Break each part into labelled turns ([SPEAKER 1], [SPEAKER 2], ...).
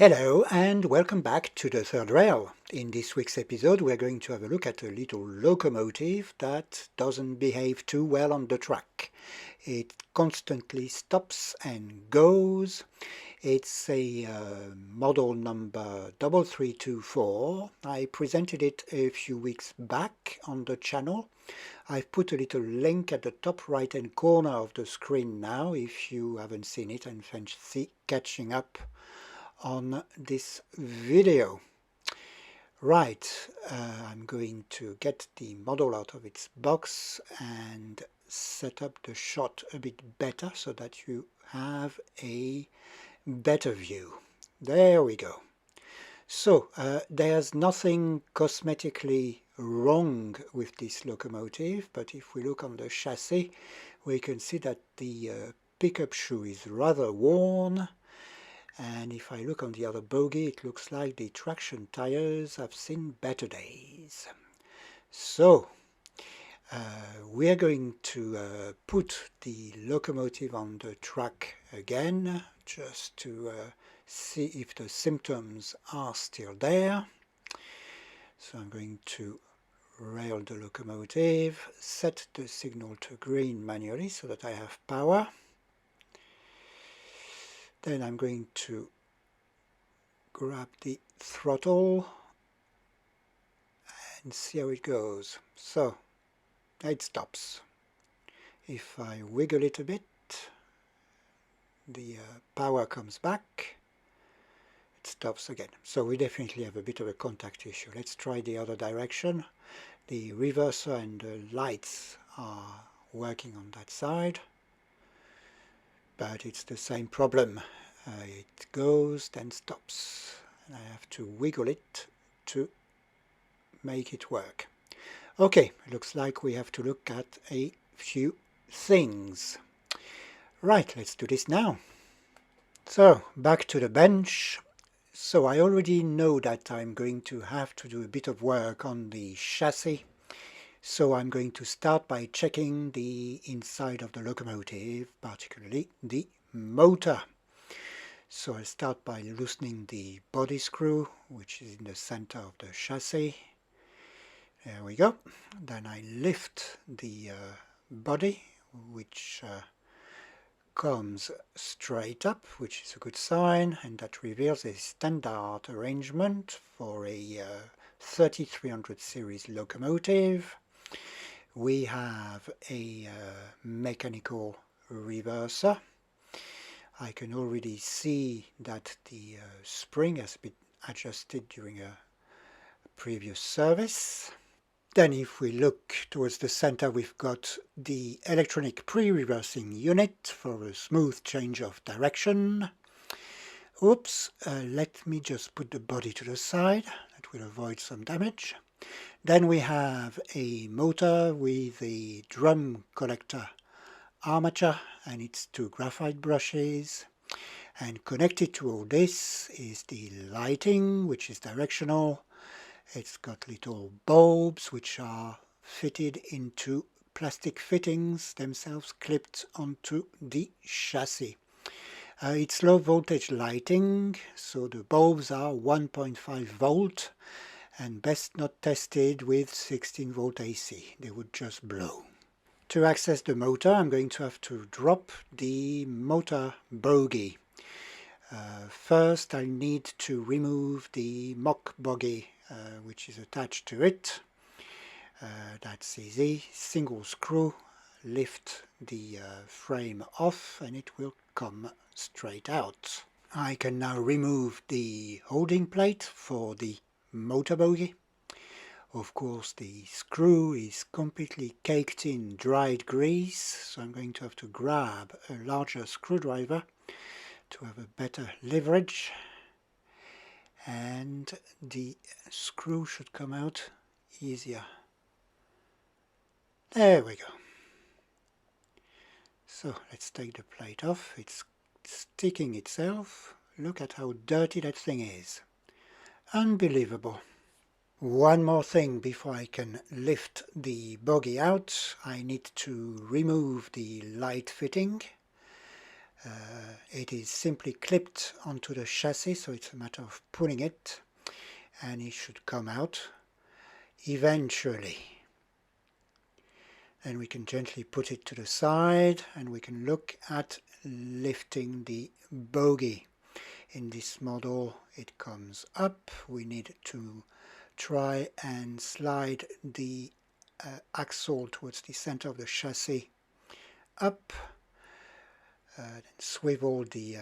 [SPEAKER 1] Hello and welcome back to the third rail. In this week's episode we're going to have a look at a little locomotive that doesn't behave too well on the track. It constantly stops and goes. It's a model number 3324. I presented it a few weeks back on the channel. I've put a little link at the top right hand corner of the screen now if you haven't seen it and fancy catching up on this video. Right, I'm going to get the model out of its box and set up the shot a bit better so that you have a better view. There we go. So there's nothing cosmetically wrong with this locomotive, but if we look on the chassis we can see that the pickup shoe is rather worn. And if I look on the other bogie, it looks like the traction tires have seen better days. So we are going to put the locomotive on the track again, just to see if the symptoms are still there. So I'm going to rail the locomotive, set the signal to green manually so that I have power. Then I'm going to grab the throttle and see how it goes. So it stops. If I wiggle it a bit, the power comes back. It stops again. So we definitely have a bit of a contact issue. Let's try the other direction. The reverser and the lights are working on that side. But it's the same problem. It goes, then stops. And I have to wiggle it to make it work. Okay, looks like we have to look at a few things. Right, let's do this now. So, back to the bench. So I already know that I'm going to have to do a bit of work on the chassis. So I'm going to start by checking the inside of the locomotive, particularly the motor. So I'll start by loosening the body screw, which is in the center of the chassis. There we go. Then I lift the body, which comes straight up, which is a good sign, and that reveals a standard arrangement for a 3300 series locomotive. We have a mechanical reverser. I can already see that the spring has been adjusted during a previous service. Then if we look towards the center, we've got the electronic pre-reversing unit for a smooth change of direction. Oops, let me just put the body to the side. That will avoid some damage. Then we have a motor with a drum collector armature and its two graphite brushes. And connected to all this is the lighting, which is directional. It's got little bulbs which are fitted into plastic fittings, themselves clipped onto the chassis. It's low voltage lighting, so the bulbs are 1.5 volt and best not tested with 16 volt AC. They would just blow. To access the motor, I'm going to have to drop the motor bogie. First, I need to remove the mock bogie which is attached to it. That's easy. Single screw, lift the frame off and it will come straight out. I can now remove the holding plate for the motor bogie. Of course the screw is completely caked in dried grease, so I'm going to have to grab a larger screwdriver to have a better leverage, and the screw should come out easier. There we go. So let's take the plate off. It's sticking itself. Look at how dirty that thing is. Unbelievable. One more thing before I can lift the bogie out. I need to remove the light fitting. It is simply clipped onto the chassis, so it's a matter of pulling it, and it should come out eventually. Then we can gently put it to the side, and we can look at lifting the bogey. In this model it comes up. We need to try and slide the axle towards the center of the chassis up, then swivel the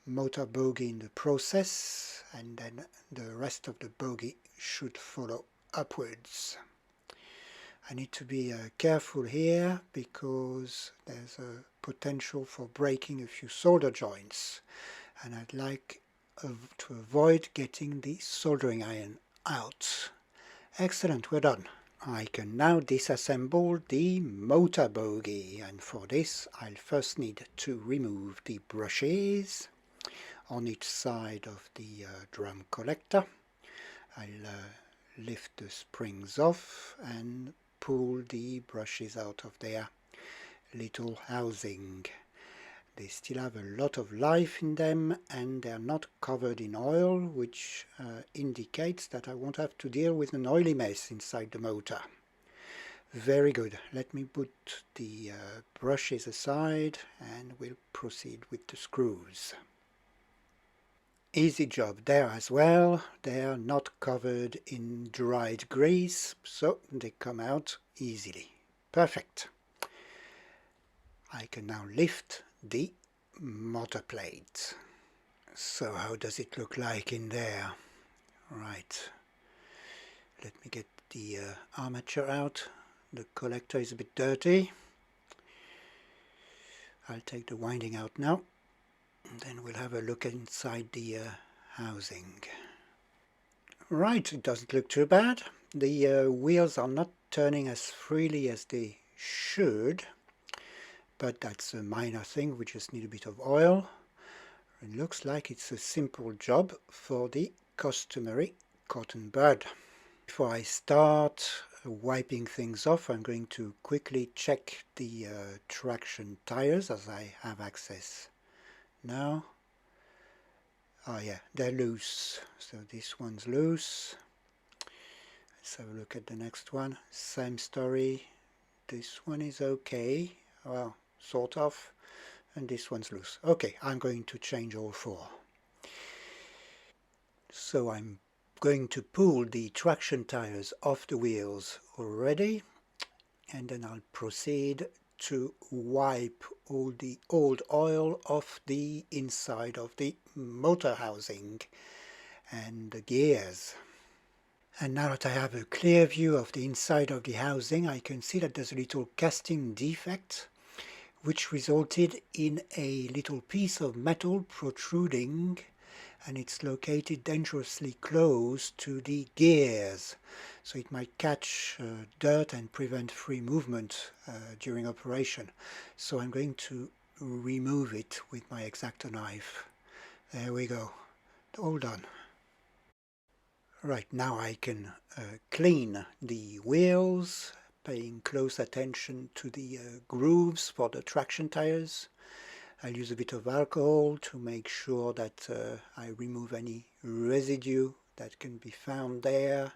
[SPEAKER 1] motor bogey in the process, and then the rest of the bogey should follow upwards. I need to be careful here because there's a potential for breaking a few solder joints, and I'd like to avoid getting the soldering iron out. Excellent, we're done. I can now disassemble the motor bogey, and for this I'll first need to remove the brushes on each side of the drum collector. I'll lift the springs off and pull the brushes out of their little housing. They still have a lot of life in them, and they're not covered in oil, which indicates that I won't have to deal with an oily mess inside the motor. Very good. Let me put the brushes aside and we'll proceed with the screws. Easy job there as well. They're not covered in dried grease, so they come out easily. Perfect. I can now lift the motor plate. So how does it look like in there? Right. Let me get the armature out. The collector is a bit dirty. I'll take the winding out now. Then we'll have a look inside the housing. Right, it doesn't look too bad. The wheels are not turning as freely as they should, but that's a minor thing. We just need a bit of oil. It looks like it's a simple job for the customary cotton bud. Before I start wiping things off, I'm going to quickly check the traction tires as I have access now. Oh yeah, they're loose, so this one's loose. Let's have a look at the next one. Same story. This one is okay, well, sort of, and this one's loose. Okay, I'm going to change all four. So I'm going to pull the traction tires off the wheels already, and then I'll proceed to wipe all the old oil off the inside of the motor housing and the gears. And now that I have a clear view of the inside of the housing, I can see that there's a little casting defect which resulted in a little piece of metal protruding, and it's located dangerously close to the gears, so it might catch dirt and prevent free movement during operation. So I'm going to remove it with my X-Acto knife. There we go, all done. Right, now I can clean the wheels, paying close attention to the grooves for the traction tires. I'll use a bit of alcohol to make sure that I remove any residue that can be found there,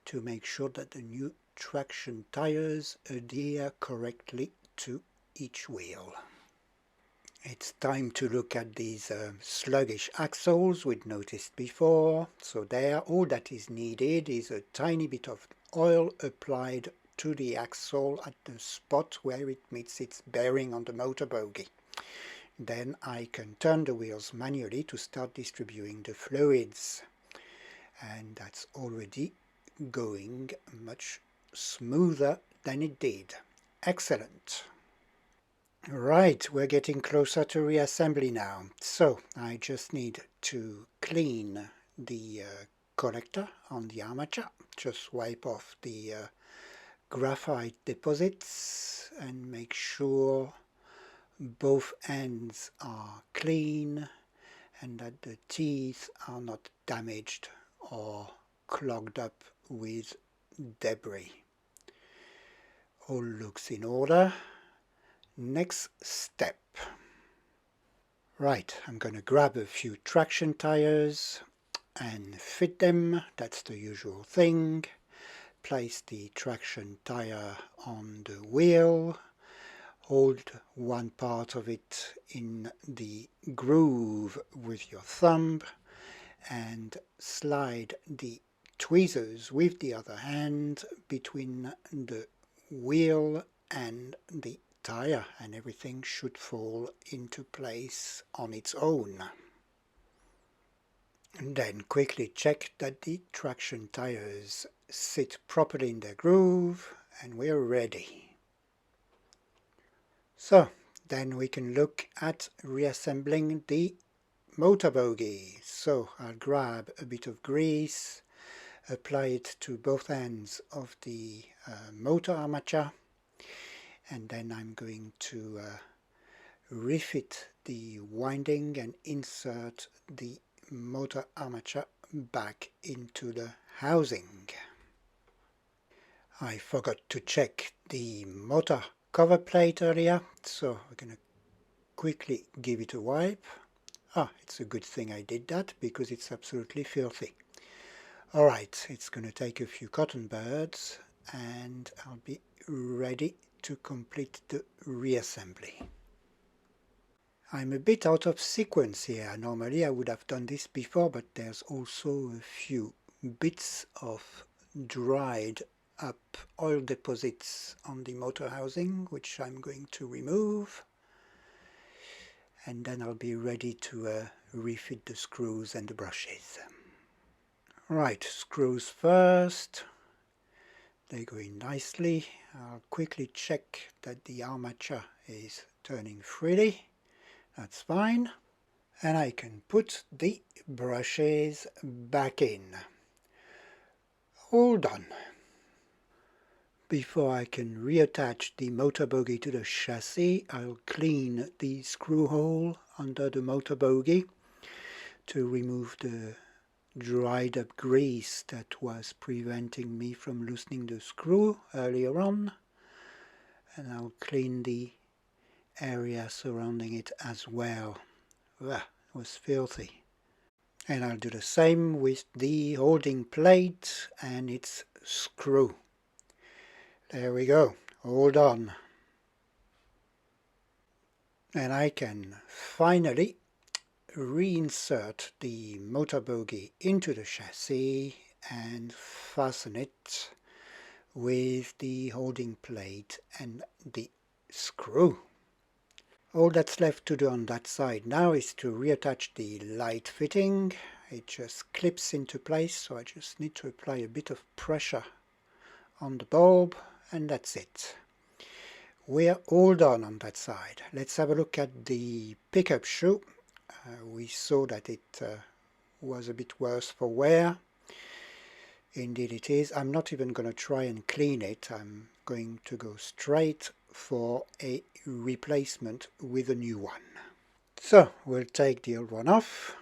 [SPEAKER 1] to make sure that the new traction tires adhere correctly to each wheel. It's time to look at these sluggish axles we'd noticed before. So there, all that is needed is a tiny bit of oil applied to the axle at the spot where it meets its bearing on the motor bogey. Then I can turn the wheels manually to start distributing the fluids, and that's already going much smoother than it did. Excellent. Right, we're getting closer to reassembly now. So I just need to clean the collector on the armature, just wipe off the graphite deposits and make sure both ends are clean and that the teeth are not damaged or clogged up with debris. All looks in order. Next step. Right, I'm going to grab a few traction tires and fit them. That's the usual thing. Place the traction tire on the wheel. Hold one part of it in the groove with your thumb and slide the tweezers with the other hand between the wheel and the tire, and everything should fall into place on its own. And then quickly check that the traction tires sit properly in their groove, and we're ready. So then we can look at reassembling the motor bogey. So I'll grab a bit of grease, apply it to both ends of the motor armature, and then I'm going to refit the winding and insert the motor armature back into the housing. I forgot to check the motor cover plate earlier, so we're going to quickly give it a wipe. It's a good thing I did that because it's absolutely filthy. Alright, it's going to take a few cotton buds and I'll be ready to complete the reassembly. I'm a bit out of sequence here. Normally I would have done this before, but there's also a few bits of dried up oil deposits on the motor housing, which I'm going to remove. And then I'll be ready to refit the screws and the brushes. Right, screws first. They go in nicely. I'll quickly check that the armature is turning freely. That's fine. And I can put the brushes back in. All done. Before I can reattach the motor bogey to the chassis, I'll clean the screw hole under the motor bogey to remove the dried up grease that was preventing me from loosening the screw earlier on. And I'll clean the area surrounding it as well. It was filthy. And I'll do the same with the holding plate and its screw. There we go, all done. And I can finally reinsert the motor bogey into the chassis and fasten it with the holding plate and the screw. All that's left to do on that side now is to reattach the light fitting. It just clips into place, so I just need to apply a bit of pressure on the bulb, and that's it. We're all done on that side. Let's have a look at the pickup shoe. We saw that it was a bit worse for wear. Indeed it is. I'm not even going to try and clean it. I'm going to go straight for a replacement with a new one. So we'll take the old one off.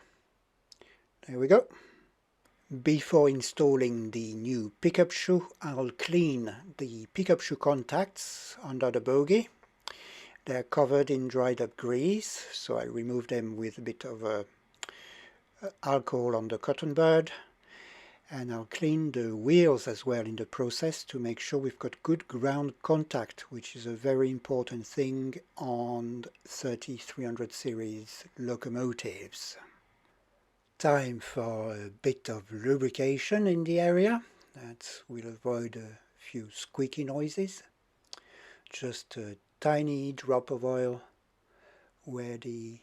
[SPEAKER 1] There we go. Before installing the new pickup shoe, I'll clean the pickup shoe contacts under the bogey. They're covered in dried up grease, so I remove them with a bit of alcohol on the cotton bud. And I'll clean the wheels as well in the process to make sure we've got good ground contact, which is a very important thing on 3300 series locomotives. Time for a bit of lubrication in the area. That will avoid a few squeaky noises. Just a tiny drop of oil where the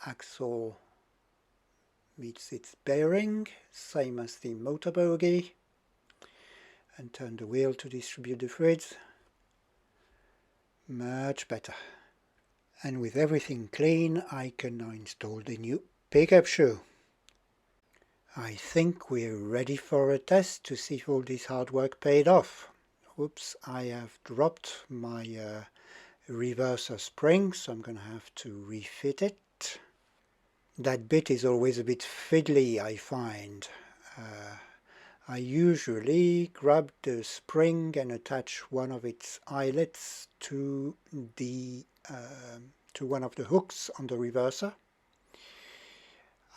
[SPEAKER 1] axle meets its bearing, same as the motor bogey, and turn the wheel to distribute the fluids. Much better. And with everything clean, I can now install the new pickup shoe. I think we're ready for a test to see if all this hard work paid off. Oops, I have dropped my reverser spring, so I'm going to have to refit it. That bit is always a bit fiddly, I find. I usually grab the spring and attach one of its eyelets to one of the hooks on the reverser.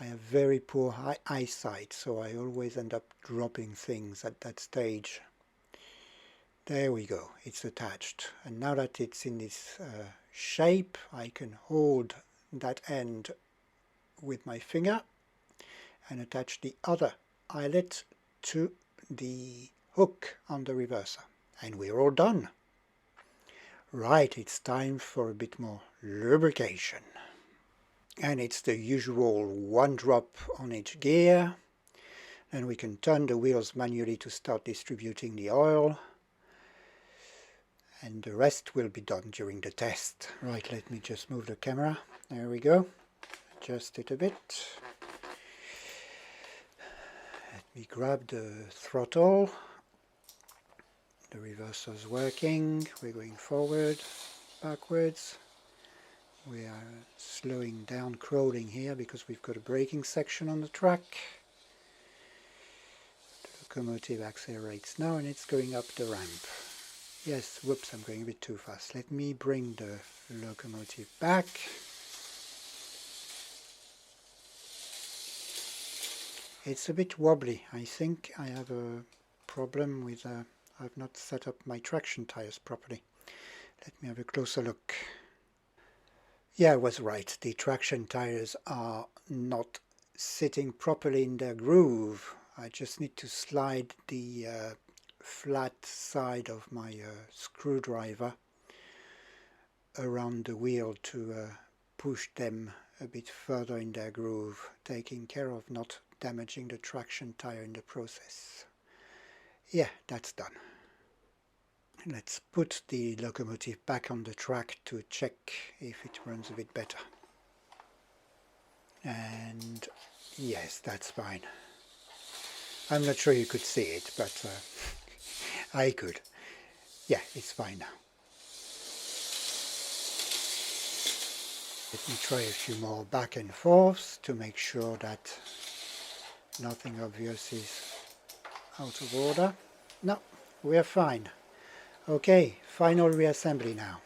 [SPEAKER 1] I have very poor eyesight, so I always end up dropping things at that stage. There we go, it's attached. And now that it's in this shape, I can hold that end with my finger and attach the other eyelet to the hook on the reverser. And we're all done. Right, it's time for a bit more lubrication. And it's the usual one drop on each gear. And we can turn the wheels manually to start distributing the oil. And the rest will be done during the test. Right, let me just move the camera. There we go. Adjust it a bit. Let me grab the throttle. The reverser's working. We're going forward, backwards. We are slowing down, crawling here because we've got a braking section on the track. The locomotive accelerates now and it's going up the ramp. Yes, whoops, I'm going a bit too fast. Let me bring the locomotive back. It's a bit wobbly. I think I have a problem with I've not set up my traction tires properly. Let me have a closer look. Yeah, I was right. The traction tires are not sitting properly in their groove. I just need to slide the flat side of my screwdriver around the wheel to push them a bit further in their groove, taking care of not damaging the traction tire in the process. Yeah, that's done. Let's put the locomotive back on the track to check if it runs a bit better. And yes, that's fine. I'm not sure you could see it, but I could. Yeah, it's fine now. Let me try a few more back and forths to make sure that nothing obvious is out of order. No, we're fine. Okay, final reassembly now.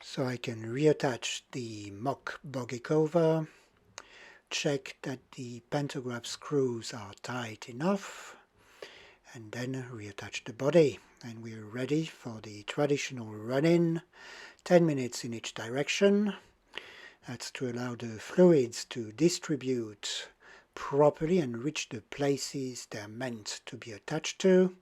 [SPEAKER 1] So I can reattach the mock bogey cover, check that the pantograph screws are tight enough, and then reattach the body. And we're ready for the traditional run-in, 10 minutes in each direction. That's to allow the fluids to distribute properly and reach the places they're meant to be attached to,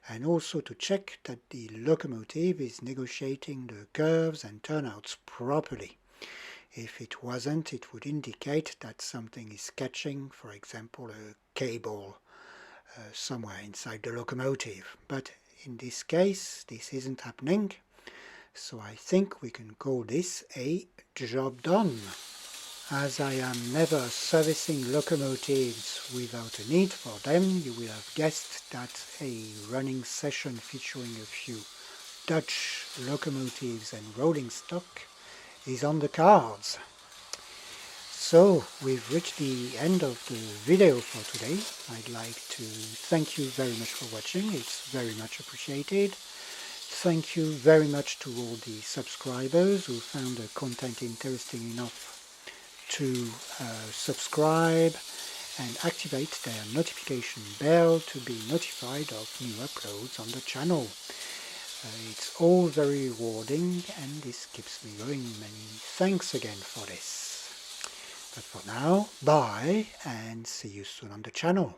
[SPEAKER 1] and also to check that the locomotive is negotiating the curves and turnouts properly. If it wasn't, it would indicate that something is catching, for example, a cable somewhere inside the locomotive. But in this case, this isn't happening, so I think we can call this a job done. As I am never servicing locomotives without a need for them, you will have guessed that a running session featuring a few Dutch locomotives and rolling stock is on the cards. So we've reached the end of the video for today. I'd like to thank you very much for watching. It's very much appreciated. Thank you very much to all the subscribers who found the content interesting enough to subscribe and activate their notification bell to be notified of new uploads on the channel. It's all very rewarding and this keeps me going. Many thanks again for this. But for now, bye and see you soon on the channel.